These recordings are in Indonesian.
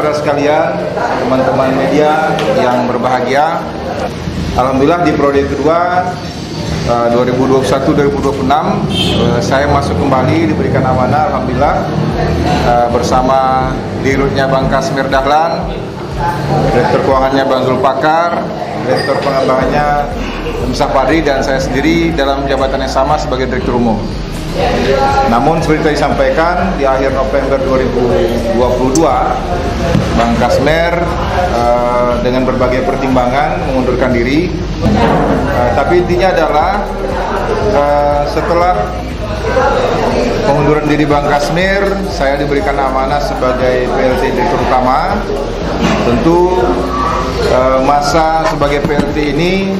saudara sekalian, teman-teman media yang berbahagia, alhamdulillah di periode kedua 2021-2026 saya masuk kembali, diberikan amanah alhamdulillah bersama Dirutnya Bang Kasmir Dahlan, Direktur Keuangannya Bang Zulpakar, Direktur Pengembangannya Musaf Padri, dan saya sendiri dalam jabatan yang sama sebagai Direktur Umum. Namun seperti tadi disampaikan, di akhir November 2022 Bang Kasmir dengan berbagai pertimbangan mengundurkan diri. Tapi intinya adalah setelah pengunduran diri Bang Kasmir, saya diberikan amanah sebagai PLT Direktur Utama. Tentu masa sebagai PLT ini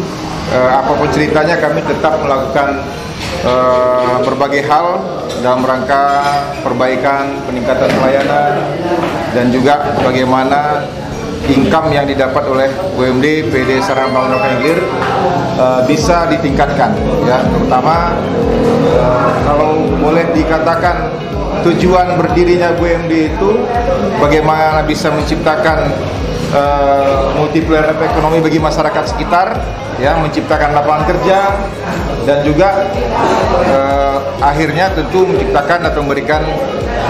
apapun ceritanya kami tetap melakukan berbagai hal dalam rangka perbaikan, peningkatan pelayanan, dan juga bagaimana income yang didapat oleh BUMD PD Sarana Pembangunan Hilir bisa ditingkatkan, ya, terutama kalau boleh dikatakan tujuan berdirinya BUMD itu bagaimana bisa menciptakan multiplier ekonomi bagi masyarakat sekitar, ya, menciptakan lapangan kerja, dan juga akhirnya tentu menciptakan atau memberikan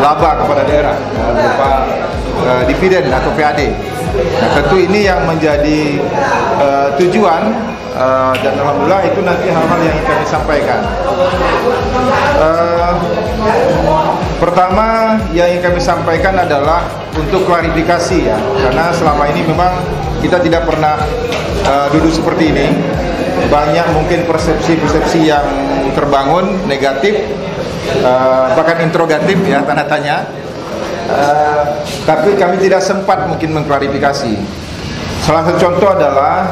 laba kepada daerah berupa dividen atau PAD. Nah, tentu ini yang menjadi tujuan, dan alhamdulillah itu nanti hal-hal yang kami sampaikan. Pertama yang ingin kami sampaikan adalah untuk klarifikasi, ya, karena selama ini memang kita tidak pernah duduk seperti ini. Banyak mungkin persepsi-persepsi yang terbangun negatif, bahkan interrogatif, ya, tanda tanya. Tapi kami tidak sempat mungkin mengklarifikasi. Salah satu contoh adalah,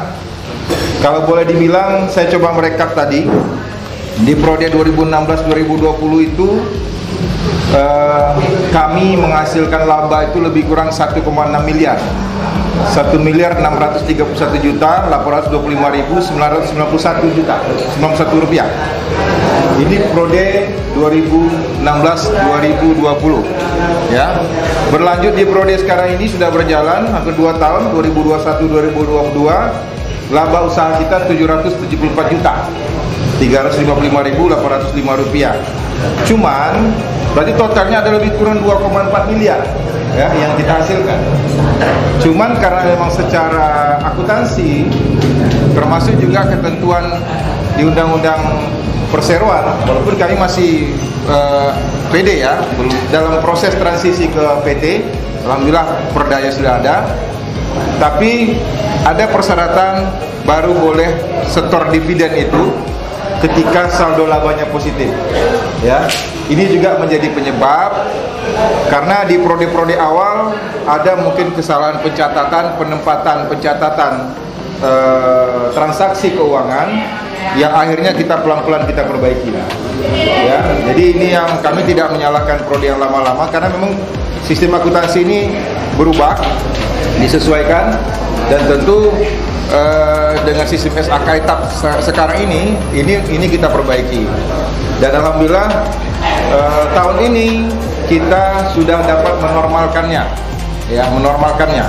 kalau boleh dibilang, saya coba merekap tadi di periode 2016-2020 itu kami menghasilkan laba itu lebih kurang 1,6 miliar, 1.631.825.991 rupiah. Ini periode 2016-2020, ya. Berlanjut di periode sekarang ini sudah berjalan hampir 2 tahun, 2021-2022, laba usaha kita 774.355.805 rupiah. Cuman berarti totalnya ada lebih kurang 2,4 miliar, ya, yang kita hasilkan. Cuman karena memang secara akuntansi, termasuk juga ketentuan di Undang-Undang Perseroan, walaupun kami masih PD, ya, dalam proses transisi ke PT, alhamdulillah perdaya sudah ada, tapi ada persyaratan baru boleh setor dividen itu ketika saldo labanya positif, ya. Ini juga menjadi penyebab, karena di prode-prode awal ada mungkin kesalahan pencatatan, penempatan pencatatan transaksi keuangan yang akhirnya kita pelan-pelan kita perbaiki, ya. Jadi ini yang kami tidak menyalahkan prode yang lama-lama, karena memang sistem akuntansi ini berubah, disesuaikan, dan tentu dengan sistem SAK etap sekarang ini kita perbaiki. Dan alhamdulillah tahun ini kita sudah dapat menormalkannya, ya, menormalkannya.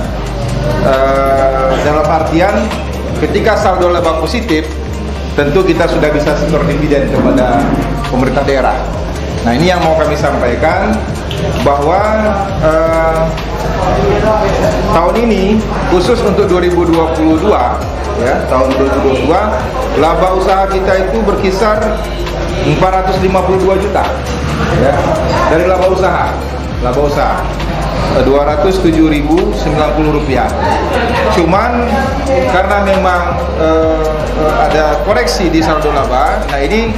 Dalam artian ketika saldo laba positif, tentu kita sudah bisa setor dividen kepada pemerintah daerah. Nah, ini yang mau kami sampaikan, bahwa tahun ini khusus untuk 2022, ya, tahun 2022 laba usaha kita itu berkisar 452 juta, ya, dari laba usaha 207.090 rupiah. Cuman karena memang ada koreksi di saldo laba, nah ini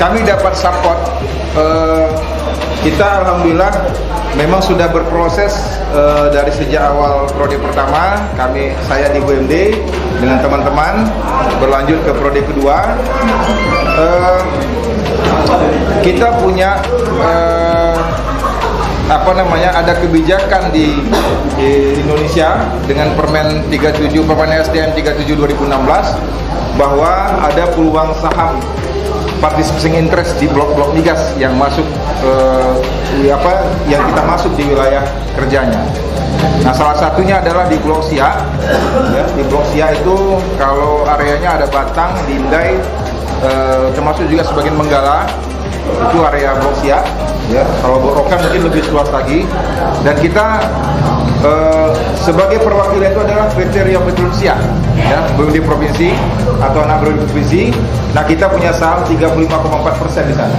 kami dapat support. Kita alhamdulillah memang sudah berproses dari sejak awal prode pertama, saya di BUMD dengan teman-teman berlanjut ke prode kedua. Kita punya ada kebijakan di Indonesia dengan Permen 37, Permen SDM 37 2016, bahwa ada peluang saham participation interest di blok-blok migas yang masuk yang kita masuk di wilayah kerjanya. Nah, salah satunya adalah di Blok Siak. Ya, di Blok Siak itu kalau areanya ada Batang, Lindai, termasuk juga sebagian Menggala, itu area Blok Siak. Ya, kalau Borokan mungkin lebih luas lagi. Dan kita sebagai perwakilan itu adalah PT Riau Petroleum Siak, ya, BUMD provinsi atau anak BUMD provinsi. Nah, kita punya saham 35,4% di sana.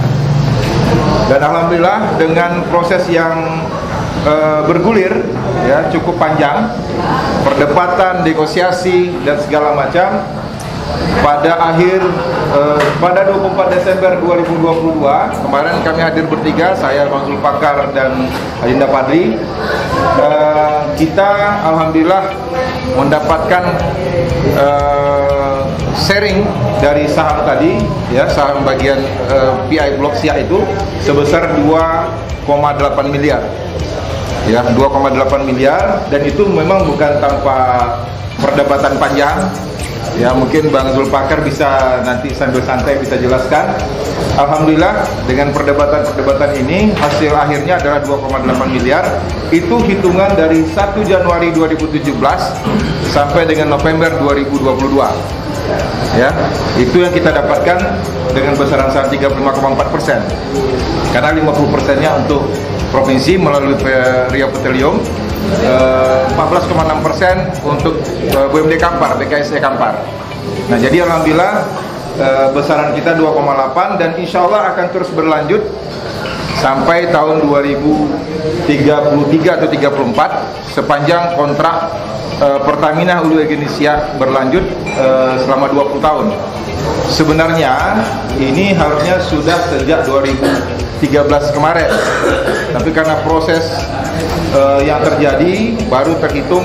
Dan alhamdulillah dengan proses yang bergulir, ya, cukup panjang, perdebatan, negosiasi dan segala macam. Pada 24 Desember 2022 kemarin kami hadir bertiga, saya Bang Zulpakar dan Adinda Padri. Kita alhamdulillah mendapatkan sharing dari saham tadi, ya, saham bagian PI Blok Siak itu sebesar 2,8 miliar. Ya, 2,8 miliar, dan itu memang bukan tanpa perdebatan panjang. Ya, mungkin Bang Zulpakar bisa nanti sambil santai bisa jelaskan. Alhamdulillah dengan perdebatan ini hasil akhirnya adalah 2,8 miliar. Itu hitungan dari 1 Januari 2017 sampai dengan November 2022. Ya, itu yang kita dapatkan dengan besaran saham 35,4%. Karena 50%-nya untuk provinsi melalui Riau Petroleum, 14,6% untuk BUMD Kampar, BKSE Kampar. Nah, jadi alhamdulillah besaran kita 2,8 dan insya Allah akan terus berlanjut sampai tahun 2033 atau 34 sepanjang kontrak Pertamina Hulu Indonesia berlanjut selama 20 tahun. Sebenarnya ini harusnya sudah sejak 2013 kemarin, tapi karena proses yang terjadi baru terhitung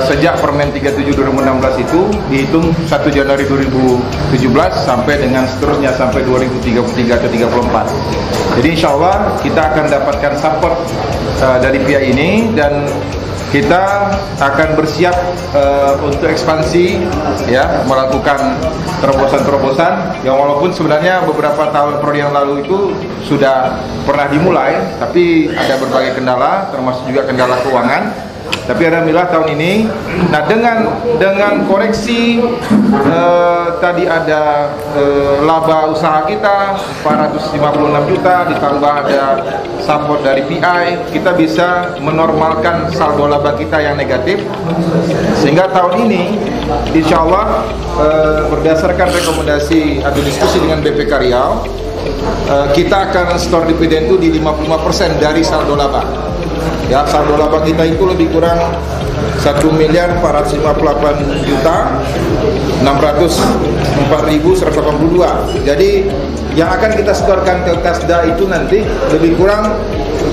sejak Permen 37 2016 itu dihitung 1 Januari 2017 sampai dengan seterusnya sampai 2033 atau 34. Jadi insya Allah kita akan dapatkan support dari pihak ini dan kita akan bersiap untuk ekspansi, ya, melakukan terobosan-terobosan yang walaupun sebenarnya beberapa tahun yang lalu itu sudah pernah dimulai, tapi ada berbagai kendala, termasuk juga kendala keuangan. Tapi alhamdulillah tahun ini, nah dengan koreksi tadi ada laba usaha kita 456 juta ditambah ada support dari PI, kita bisa menormalkan saldo laba kita yang negatif, sehingga tahun ini insya Allah berdasarkan rekomendasi atau diskusi dengan BPK Riau, kita akan store dividen itu di 55% dari saldo laba. Ya, saldo laba kita itu lebih kurang 1.458.604.182. Jadi yang akan kita setorkan ke Kasda itu nanti lebih kurang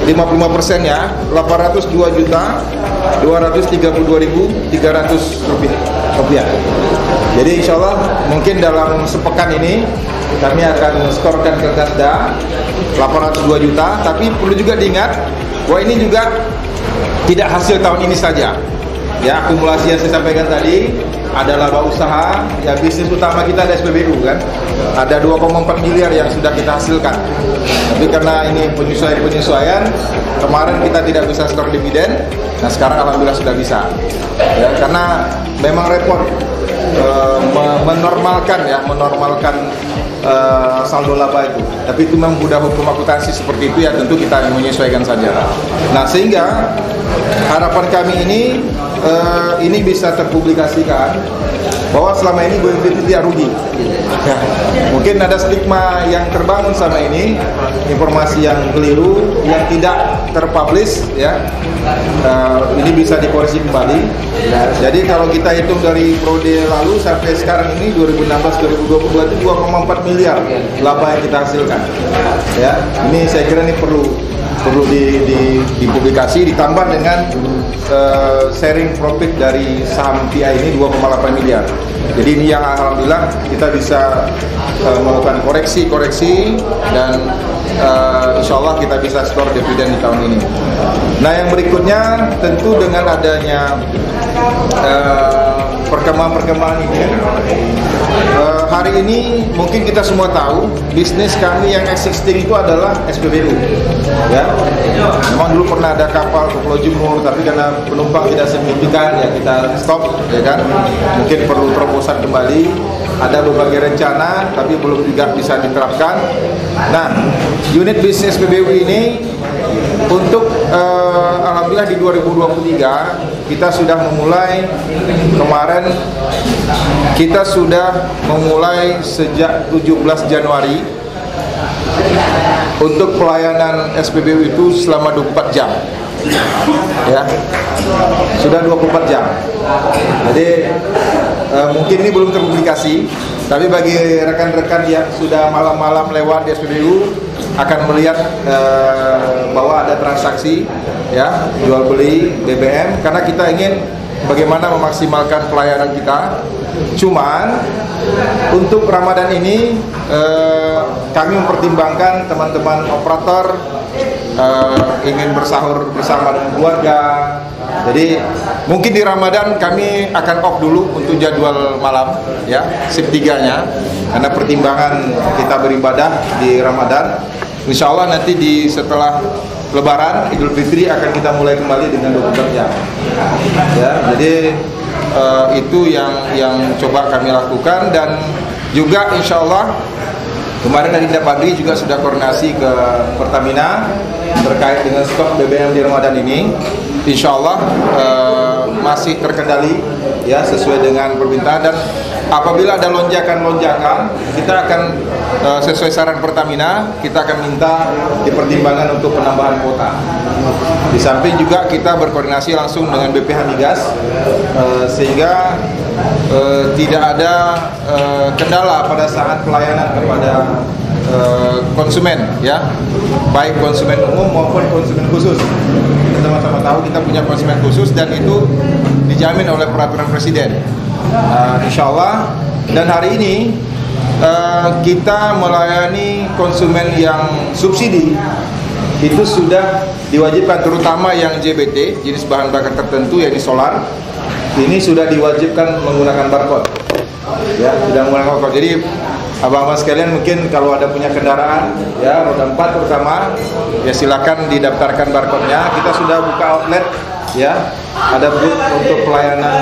55% ya, 802.232.300 rupiah. Jadi insya Allah mungkin dalam sepekan ini kami akan setorkan ke Kasda 802 juta, tapi perlu juga diingat bahwa ini juga tidak hasil tahun ini saja. Ya, akumulasi yang saya sampaikan tadi ada laba usaha, ya, bisnis utama kita ada SPBU kan, ada 2,4 miliar yang sudah kita hasilkan. Tapi karena ini penyesuaian, kemarin kita tidak bisa store dividen, nah sekarang alhamdulillah sudah bisa. Ya, karena memang repot menormalkan saldo laba itu. Tapi itu memang mudah hukum akuntansi seperti itu, ya tentu kita menyesuaikan saja. Nah, sehingga harapan kami ini bisa terpublikasikan bahwa selama ini BUMD tidak rugi. Ya, mungkin ada stigma yang terbangun sama ini, informasi yang keliru, yang tidak terpublish, ya. Ini bisa dikoreksi kembali. Ya, jadi kalau kita hitung dari periode lalu sampai sekarang ini 2016-2022 itu 2,4 miliar laba yang kita hasilkan. Ya, ini saya kira ini perlu dipublikasi, ditambah dengan sharing profit dari saham PI ini 2,8 miliar. Jadi ini yang alhamdulillah kita bisa melakukan koreksi dan insya Allah kita bisa store dividen di tahun ini. Nah, yang berikutnya tentu dengan adanya perkembangan ini. Hari ini mungkin kita semua tahu bisnis kami yang existing itu adalah SPBU, ya. Memang dulu pernah ada kapal ke Pulau Jumur, tapi karena penumpang tidak signifikan ya kita stop, ya kan. Mungkin perlu terobosan kembali. Ada berbagai rencana, tapi belum juga bisa diterapkan. Nah, unit bisnis SPBU ini untuk alhamdulillah di 2023 kita sudah memulai kemarin. Kita sudah memulai sejak 17 Januari untuk pelayanan SPBU itu selama 24 jam. Ya, sudah 24 jam. Jadi mungkin ini belum terpublikasi, tapi bagi rekan-rekan yang sudah malam-malam lewat di SPBU akan melihat bahwa ada transaksi, ya, jual beli BBM, karena kita ingin bagaimana memaksimalkan pelayanan kita. Cuman untuk Ramadan ini kami mempertimbangkan teman-teman operator ingin bersahur bersama dengan keluarga. Jadi mungkin di Ramadan kami akan off dulu untuk jadwal malam, ya, shift 3-nya, karena pertimbangan kita beribadah di Ramadan. Insya Allah nanti setelah Lebaran Idul Fitri akan kita mulai kembali dengan 24 jam. Ya, jadi itu yang coba kami lakukan, dan juga insya Allah kemarin dari Dapagri juga sudah koordinasi ke Pertamina terkait dengan stok BBM di Ramadan ini. Insya Allah masih terkendali, ya, sesuai dengan permintaan, dan apabila ada lonjakan-lonjakan kita akan sesuai saran Pertamina, kita akan minta dipertimbangkan untuk penambahan kuota. Di samping juga kita berkoordinasi langsung dengan BPH Migas sehingga tidak ada kendala pada saat pelayanan kepada konsumen, ya, baik konsumen umum maupun konsumen khusus. Kita sama-sama tahu kita punya konsumen khusus dan itu dijamin oleh peraturan Presiden. Insya Allah, dan hari ini kita melayani konsumen yang subsidi itu sudah diwajibkan, terutama yang JBT, jenis bahan bakar tertentu, yaitu solar. Ini sudah diwajibkan menggunakan barcode, ya, sudah menggunakan barcode. Jadi abang-abang sekalian mungkin kalau ada punya kendaraan, ya, roda 4 terutama, ya silakan didaftarkan barcode-nya. Kita sudah buka outlet, ya, ada booth untuk pelayanan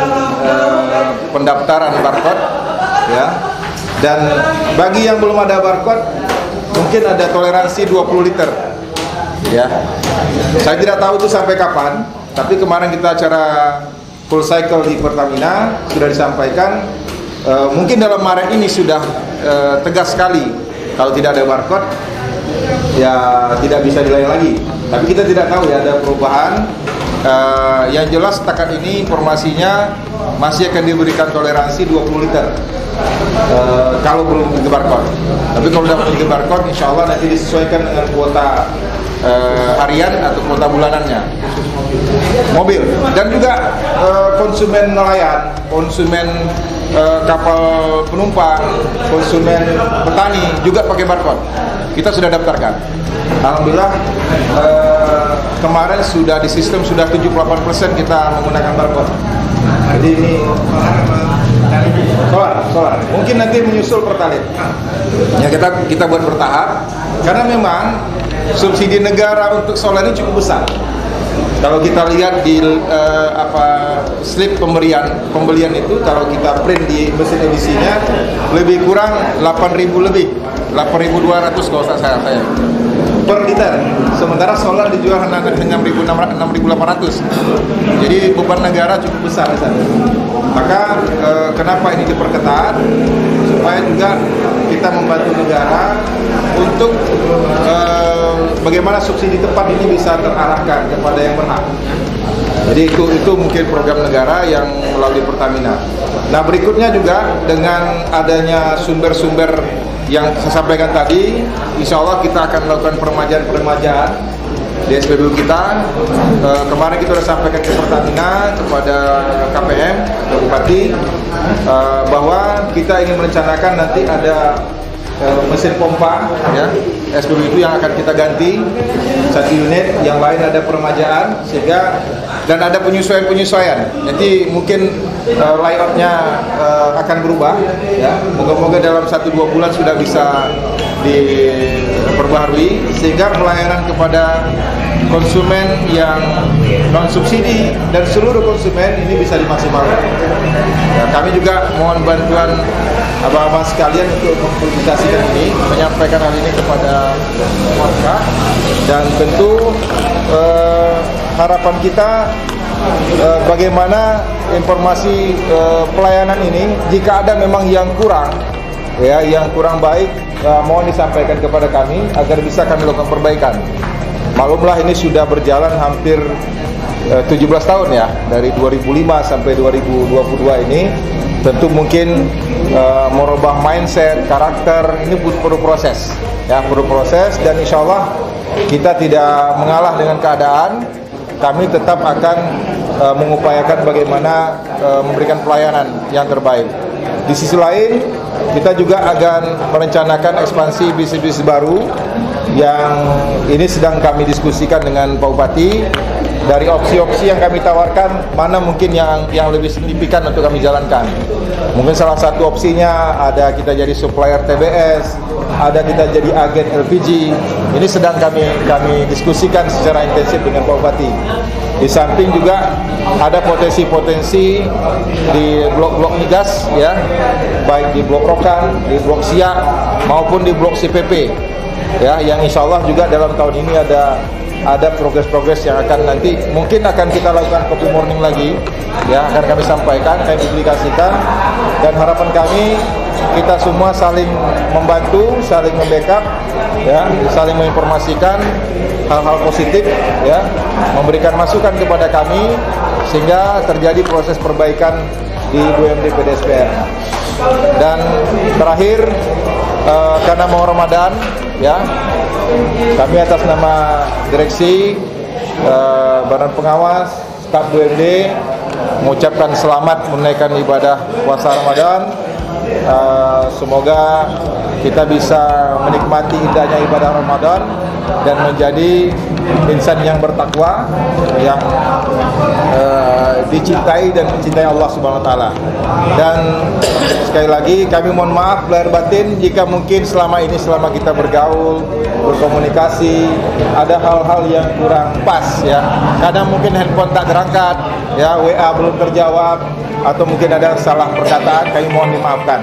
pendaftaran barcode, ya. Dan bagi yang belum ada barcode, mungkin ada toleransi 20 liter, ya. Saya tidak tahu itu sampai kapan, tapi kemarin kita acara full cycle di Pertamina sudah disampaikan. Mungkin dalam Maret ini sudah tegas sekali, kalau tidak ada barcode ya tidak bisa dilayani lagi. Tapi kita tidak tahu ya ada perubahan. Yang jelas setakat ini informasinya masih akan diberikan toleransi 20 liter kalau belum memiliki barcode. Tapi kalau sudah memiliki barcode, insya Allah nanti disesuaikan dengan kuota harian atau kuota bulanannya mobil. Dan juga konsumen nelayan, konsumen kapal penumpang, konsumen petani juga pakai barcode. Kita sudah daftarkan. Alhamdulillah kemarin sudah di sistem sudah 78% kita menggunakan barcode. Jadi ini solar. Mungkin nanti menyusul pertalite. Ya kita buat bertahap karena memang subsidi negara untuk solar ini cukup besar. Kalau kita lihat di slip pembelian itu, kalau kita print di mesin edisinya lebih kurang 8.000 lebih, 8.200 kalau saya per liter. Sementara solar dijual hanya 6.800. Jadi beban negara cukup besar di sana. Maka kenapa ini diperketat? Supaya juga kita membantu negara untuk bagaimana subsidi tepat ini bisa terarahkan kepada yang berhak. Jadi itu mungkin program negara yang melalui Pertamina. Nah, berikutnya juga dengan adanya sumber-sumber yang saya sampaikan tadi, insya Allah kita akan melakukan peremajaan di SPBU kita. Kemarin kita sudah sampaikan ke Pertamina, kepada KPM, ke Bupati, bahwa kita ingin merencanakan nanti ada mesin pompa, ya. SPBU itu yang akan kita ganti satu unit, yang lain ada peremajaan, sehingga dan ada penyesuaian. Nanti mungkin layoutnya akan berubah, ya. Moga-moga dalam 1-2 bulan sudah bisa diperbaharui, sehingga pelayanan kepada konsumen yang non subsidi dan seluruh konsumen ini bisa dimaksimalkan. Ya, kami juga mohon bantuan abang-abang sekalian untuk mempublikasikan ini, menyampaikan hal ini kepada warga, dan tentu harapan kita bagaimana informasi pelayanan ini, jika ada memang yang kurang, ya, yang kurang baik, mohon disampaikan kepada kami agar bisa kami lakukan perbaikan. Maklumlah ini sudah berjalan hampir 17 tahun ya, dari 2005 sampai 2022 ini. Tentu mungkin merubah mindset, karakter, ini perlu proses, ya, perlu proses, dan insya Allah kita tidak mengalah dengan keadaan. Kami tetap akan mengupayakan bagaimana memberikan pelayanan yang terbaik. Di sisi lain, kita juga akan merencanakan ekspansi bisnis-bisnis baru yang ini sedang kami diskusikan dengan Pak Bupati. Dari opsi-opsi yang kami tawarkan, mana mungkin yang lebih signifikan untuk kami jalankan. Mungkin salah satu opsinya ada kita jadi supplier TBS, ada kita jadi agen LPG. Ini sedang kami diskusikan secara intensif dengan Pak Bupati. Di samping juga ada potensi-potensi di blok-blok migas, ya, baik di blok Rokan, di blok Siak maupun di blok CPP, ya, yang insya Allah juga dalam tahun ini ada progres-progres yang akan nanti mungkin akan kita lakukan copy morning lagi, ya, akan kami sampaikan, kami publikasikan, dan harapan kami kita semua saling membantu, saling membackup, ya, saling menginformasikan hal-hal positif, ya, memberikan masukan kepada kami sehingga terjadi proses perbaikan di BUMD PDSPR. Dan terakhir, karena mau Ramadan, ya, kami atas nama direksi, badan pengawas, staf BUMD mengucapkan selamat menunaikan ibadah puasa Ramadan. Semoga kita bisa menikmati indahnya ibadah Ramadan dan menjadi insan yang bertakwa, yang dicintai dan mencintai Allah Subhanahu wa taala. Dan sekali lagi kami mohon maaf lahir batin jika mungkin selama kita bergaul, berkomunikasi, ada hal-hal yang kurang pas, ya. Kadang mungkin handphone tak terangkat, ya, WA belum terjawab, atau mungkin ada salah perkataan, kami mohon dimaafkan.